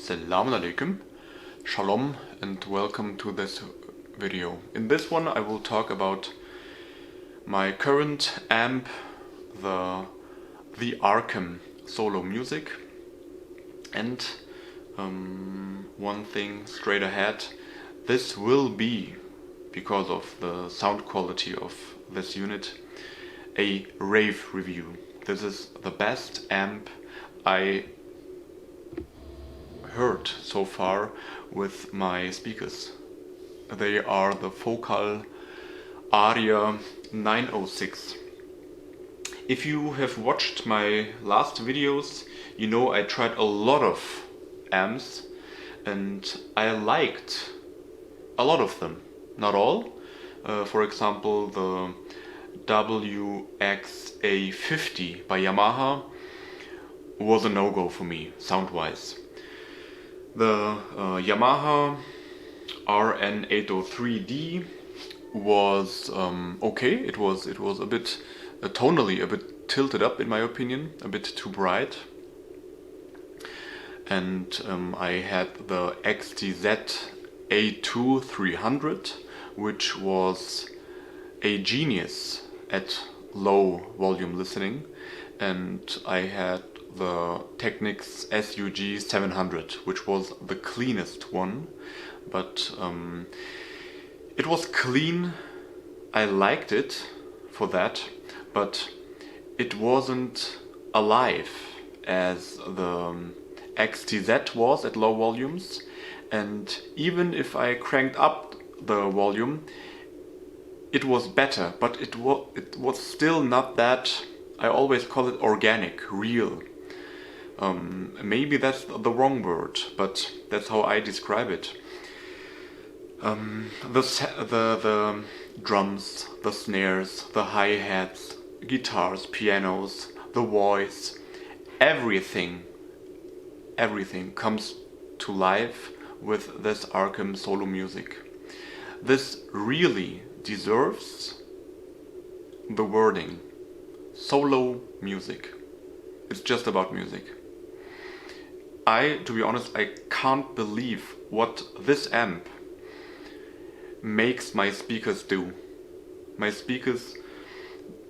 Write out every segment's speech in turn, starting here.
Assalamu alaikum, shalom, and welcome to this video. In this one I will talk about my current amp, the ARCAM solo music, and one thing straight ahead, this will be, because of the sound quality of this unit, a rave review. This is the best amp I heard so far with my speakers. They are the Focal Aria 906. If you have watched my last videos, you know I tried a lot of amps and I liked a lot of them. Not all. For example, the WXA50 by Yamaha was a no-go for me, sound-wise. The Yamaha RN803D was okay. It was a bit tonally a bit tilted up, in my opinion, a bit too bright. And I had the XTZ A2 300, which was a genius at low volume listening, and I had the Technics SUG 700, which was the cleanest one, but it was clean. I liked it for that, but it wasn't alive as the XTZ was at low volumes, and even if I cranked up the volume, it was better, but it was still not that. I always call it organic, real. Maybe that's the wrong word, but that's how I describe it. The drums, the snares, the hi-hats, guitars, pianos, the voice, everything comes to life with this ARCAM solo music. This really deserves the wording solo music. It's just about music. To be honest, I can't believe what this amp makes my speakers do. My speakers,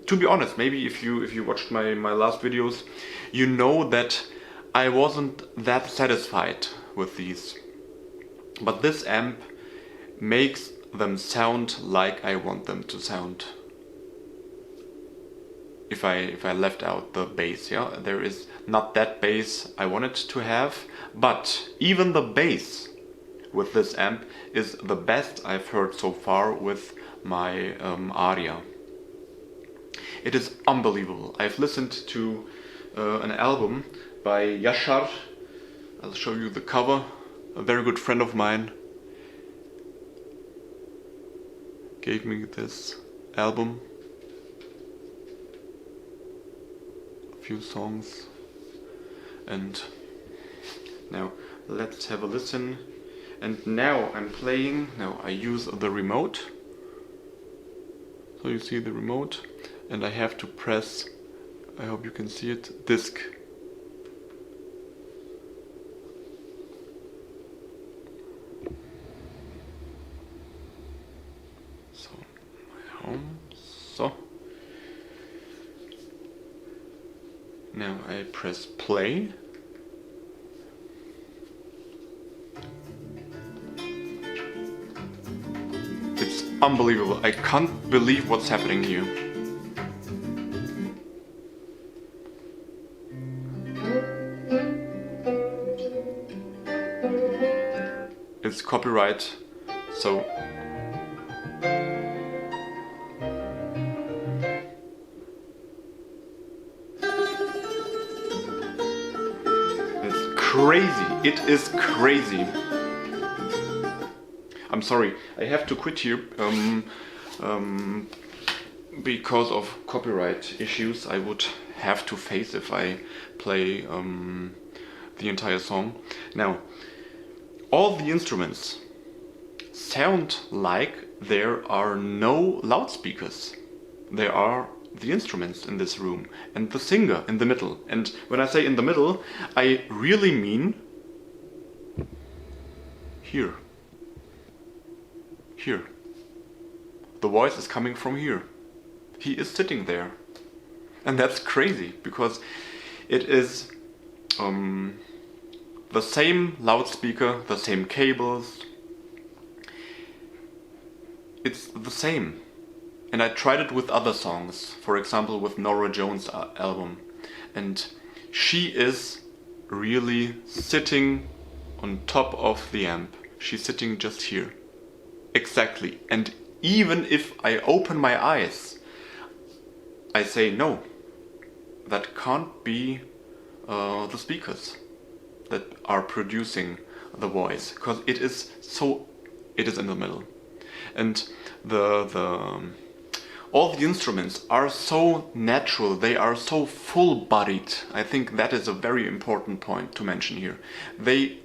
to be honest, maybe if you watched my last videos, you know that I wasn't that satisfied with these. But this amp makes them sound like I want them to sound. If I left out the bass, yeah, there is not that bass I wanted to have, but even the bass with this amp is the best I've heard so far with my Aria. It is unbelievable. I've listened to an album by Yashar. I'll show you the cover. A very good friend of mine gave me this album. Few songs, and now let's have a listen. And now I'm playing. Now I use the remote, so you see the remote, and I have to press, I hope you can see it, disc. So my home, so now I press play. It's unbelievable. I can't believe what's happening here. It's copyright, so crazy. It is crazy. I'm sorry, I have to quit here because of copyright issues I would have to face if I play the entire song. Now, all the instruments sound like there are no loudspeakers. There are the instruments in this room and the singer in the middle. And when I say in the middle, I really mean here. Here. The voice is coming from here. He is sitting there. And that's crazy, because it is the same loudspeaker, the same cables. It's the same. And I tried it with other songs, for example with Norah Jones' album. And she is really sitting on top of the amp. She's sitting just here. Exactly. And even if I open my eyes, I say no. That can't be the speakers that are producing the voice, because it is in the middle. And all the instruments are so natural, they are so full-bodied. I think that is a very important point to mention here. They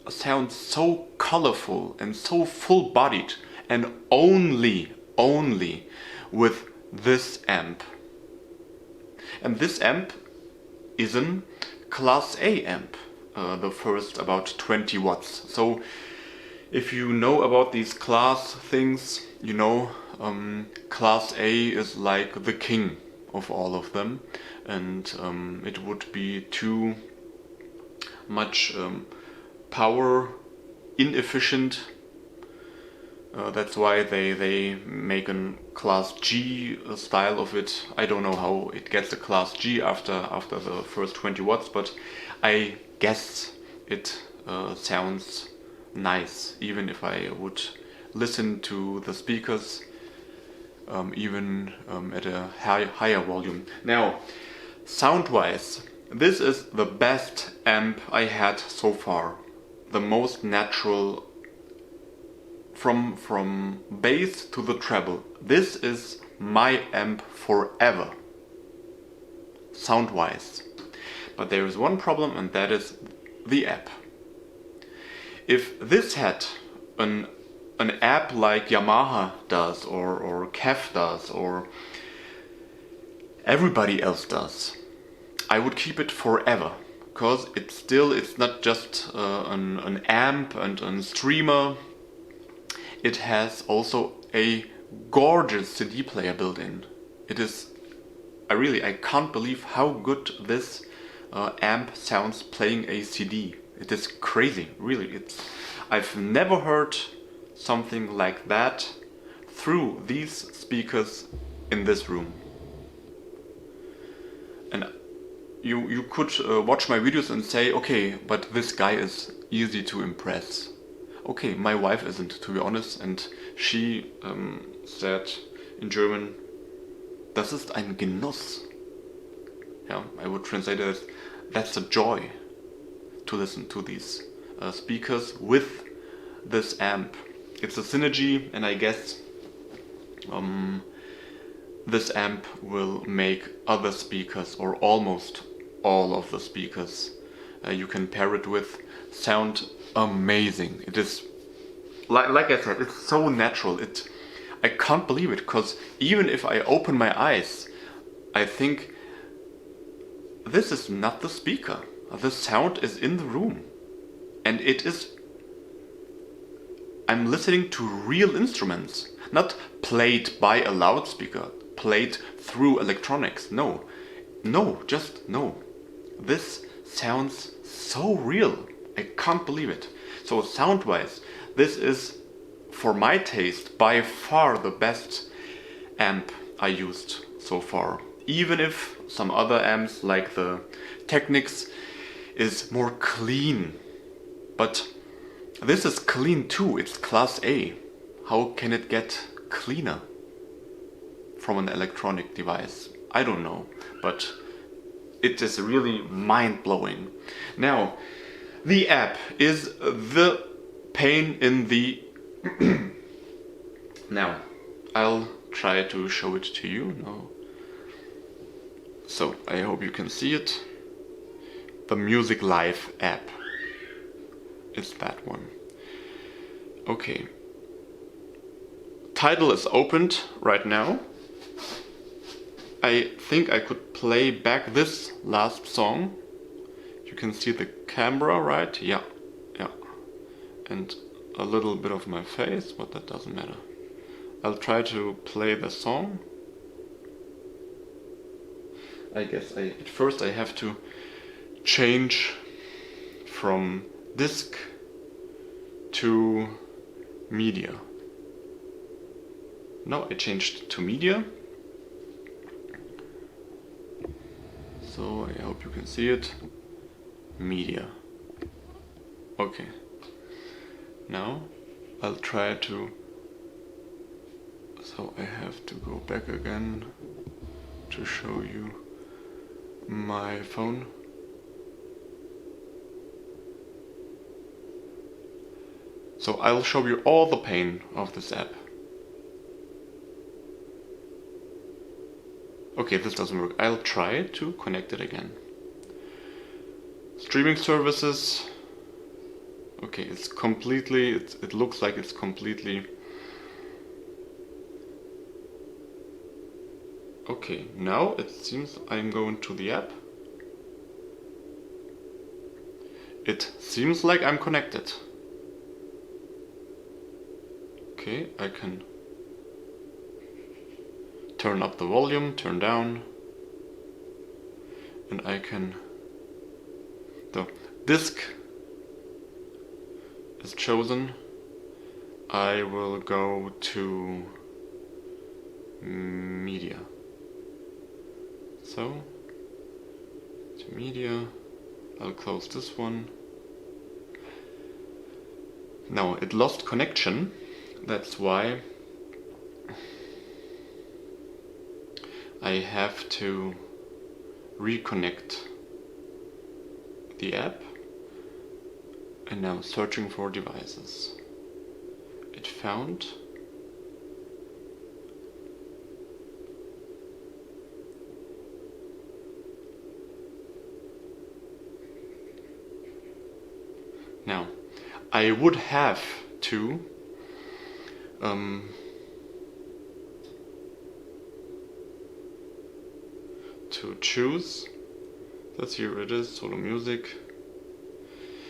sound so colorful and so full-bodied, and only with this amp. And this amp is an Class A amp, the first about 20 watts. So if you know about these class things, you know Class A is like the king of all of them, and it would be too much power inefficient. That's why they make a Class G style of it. I don't know how it gets a Class G after the first 20 watts, but I guess it sounds nice, even if I would listen to the speakers even at a higher volume. Now, sound-wise, this is the best amp I had so far. The most natural, from bass to the treble. This is my amp forever, sound-wise. But there is one problem, and that is the app. If this had an app like Yamaha does, or KEF does, or everybody else does, I would keep it forever, because it's not just an amp and a streamer. It has also a gorgeous CD player built in. It is, I can't believe how good this amp sounds playing a CD. It is crazy, really. I've never heard something like that through these speakers in this room. And you could watch my videos and say, okay, but this guy is easy to impress. Okay, my wife isn't, to be honest, and she said in German, das ist ein Genuss. Yeah, I would translate it as, that's a joy to listen to these speakers with this amp. It's a synergy, and I guess this amp will make other speakers, or almost all of the speakers you can pair it with, sound amazing. It is, like I said, it's so natural. I can't believe it, because even if I open my eyes, I think this is not the speaker. The sound is in the room, and I'm listening to real instruments, not played by a loudspeaker, played through electronics. No, just no. This sounds so real. I can't believe it. So sound-wise, this is, for my taste, by far the best amp I used so far. Even if some other amps, like the Technics, is more clean. But this is clean too, it's Class A. How can it get cleaner from an electronic device? I don't know, but it is really mind-blowing. Now, the app is the pain in the... Now, I'll try to show it to you now. So, I hope you can see it. The Music Live app. It's that one. Okay. Tidal is opened right now. I think I could play back this last song. You can see the camera, right? Yeah. And a little bit of my face, but that doesn't matter. I'll try to play the song. I guess at first I have to change from disc to media. No, I changed to media. So I hope you can see it. Media. Okay. Now I'll try to. So I have to go back again to show you my phone. So I'll show you all the pain of this app. Okay, this doesn't work. I'll try to connect it again. Streaming services. Okay, it's completely, it looks like it's completely. Okay, now it seems I'm going to the app. It seems like I'm connected. Okay, I can turn up the volume, turn down, and I can. The disc is chosen. I will go to media. So, to media, I'll close this one. Now, it lost connection. That's why I have to reconnect the app. And now searching for devices. It found now I would have to choose. That's here it is, solo music.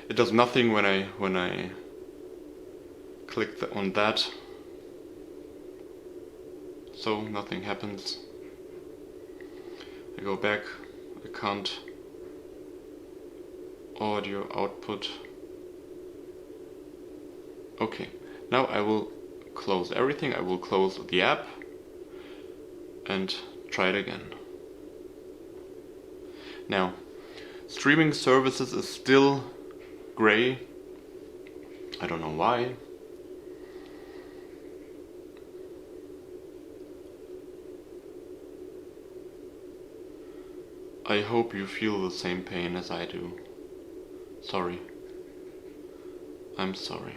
It does nothing when I click on that, so nothing happens. I go back, I can't audio output. Okay, now I will close everything. I will close the app and try it again. Now, streaming services is still gray. I don't know why. I hope you feel the same pain as I do. Sorry. I'm sorry.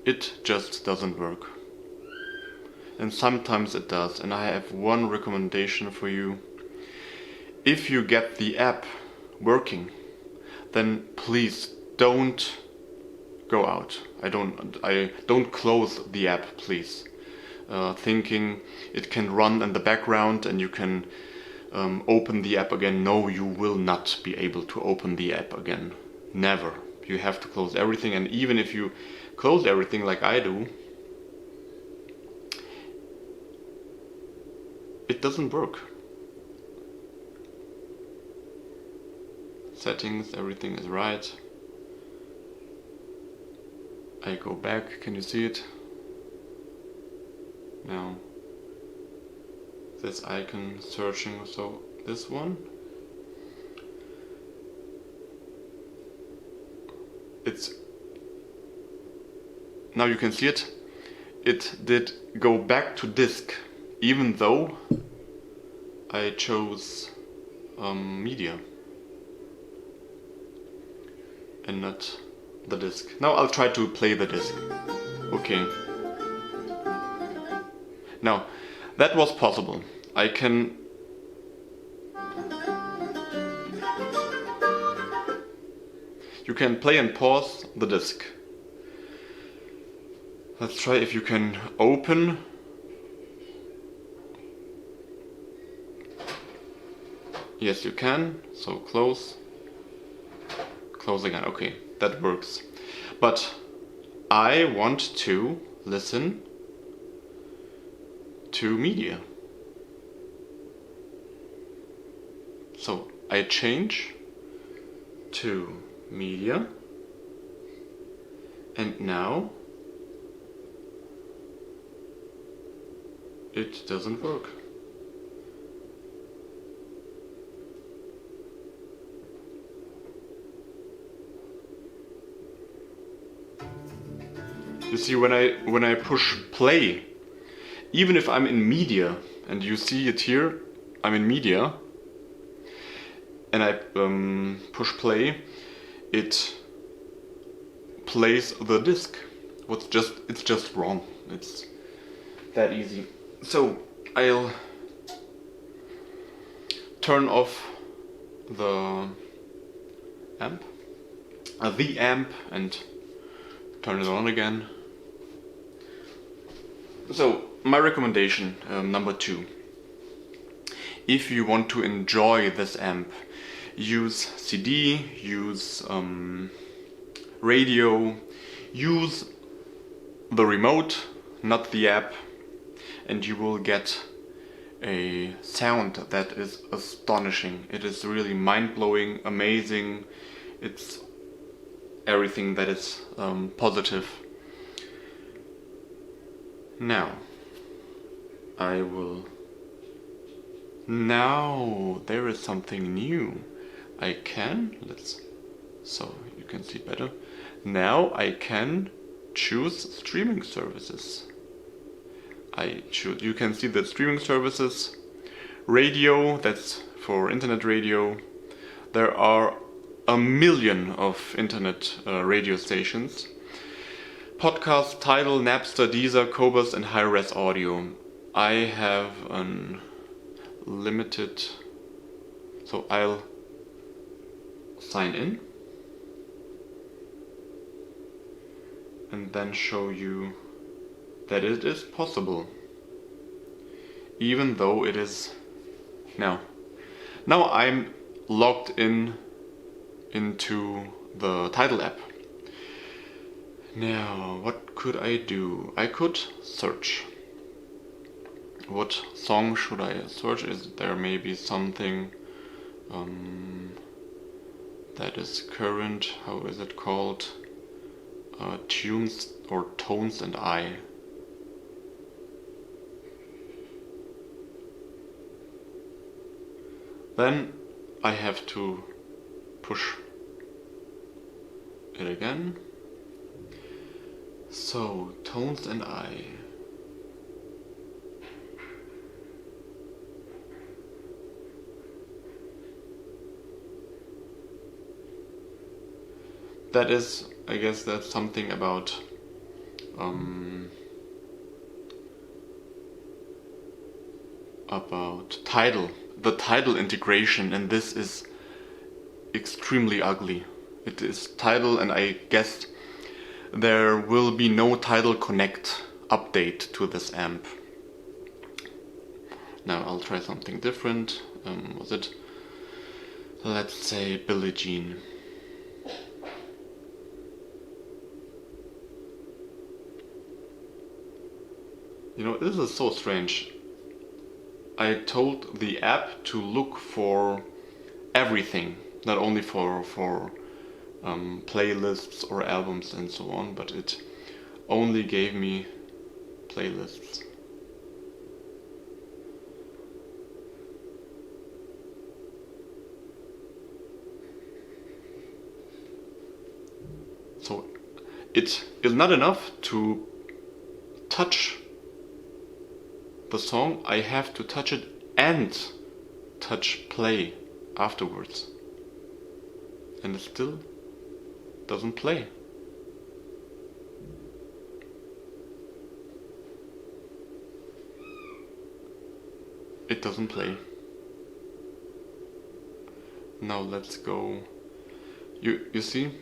It just doesn't work. And sometimes it does. And I have one recommendation for you. If you get the app working, then please don't go out. I don't close the app, please. Thinking it can run in the background and you can open the app again. No, you will not be able to open the app again. Never. You have to close everything, and even if you close everything like I do, it doesn't work. Settings, everything is right. I go back, can you see it? Now, this icon searching, so this one. It's, now you can see it. It did go back to disk, even though I chose media and not the disk. Now I'll try to play the disk. Okay. Now, that was possible. I can... You can play and pause the disk. Let's try if you can open. Yes, you can. So close. Close again. Okay, that works. But I want to listen to media. So I change to media, and now it doesn't work. You see, when I push play, even if I'm in media, and you see it here, I'm in media, and I push play, it plays the disc. It's just wrong. It's that easy. So I'll turn off the amp, and turn it on again. So my recommendation, number 2. If you want to enjoy this amp, use CD, use radio, use the remote, not the app, and you will get a sound that is astonishing. It is really mind-blowing, amazing. It's everything that is positive. Now there is something new. So you can see better. Now I can choose streaming services. You can see the streaming services. Radio, that's for internet radio. There are 1 million of internet radio stations. Podcast, Tidal, Napster, Deezer, Cobus, and high-res audio. I have unlimited, so I'll sign in and then show you that it is possible, even though it is now I'm logged into the Tidal app. Now, what could I do? I could search. What song should I search? Is there maybe something that is current? How is it called? Tunes or Tones and I. Then I have to push it again. So, Tones and I. That is, I guess that's something about Tidal. The Tidal integration, and this is extremely ugly. It is Tidal, and I guess there will be no Tidal Connect update to this amp. Now I'll try something different. Let's say Billie Jean. You know, this is so strange. I told the app to look for everything, not only for playlists or albums and so on, but it only gave me playlists. So it is not enough to touch the song, I have to touch it and touch play afterwards. And it still doesn't play. It doesn't play. Now let's go. You see?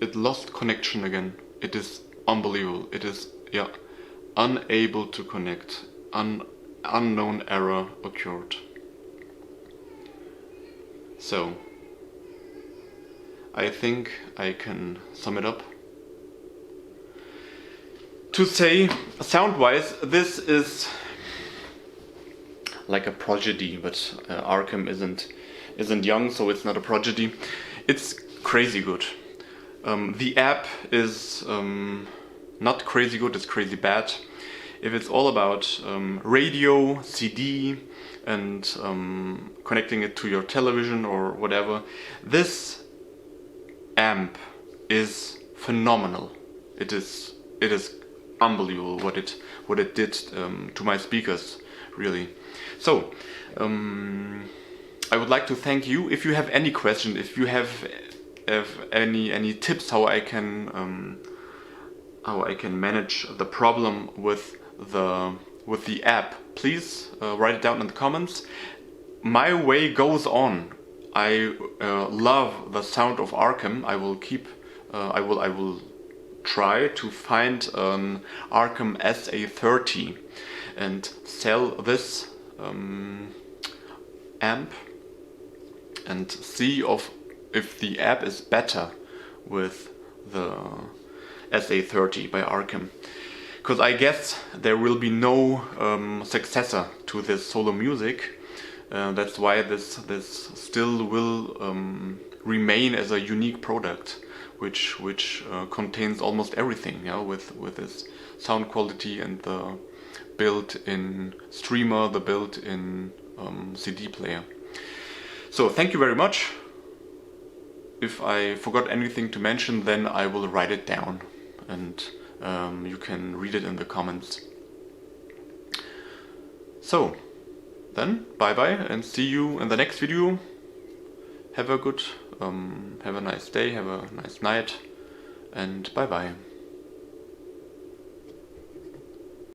It lost connection again. It is unbelievable. It is, unable to connect. Unknown error occurred. So I think I can sum it up to say, sound-wise, this is like a prodigy, but ARCAM isn't young, so it's not a prodigy. It's crazy good. The app is not crazy good, it's crazy bad. If it's all about radio, CD, and connecting it to your television or whatever, this amp is phenomenal. It is unbelievable what it did to my speakers, really. So I would like to thank you. If you have any questions, if you have any tips how I can manage the problem with the app, please write it down in the comments. My way goes on. I love the sound of ARCAM. I will try to find an ARCAM SA30 and sell this amp and see if the app is better with the SA30 by ARCAM. Because I guess there will be no successor to this solo music. That's why this still will remain as a unique product, which contains almost everything, yeah, with its sound quality and the built-in streamer, the built-in CD player. So thank you very much. If I forgot anything to mention, then I will write it down and you can read it in the comments. So then bye bye and see you in the next video. Have a nice day, have a nice night, and bye bye.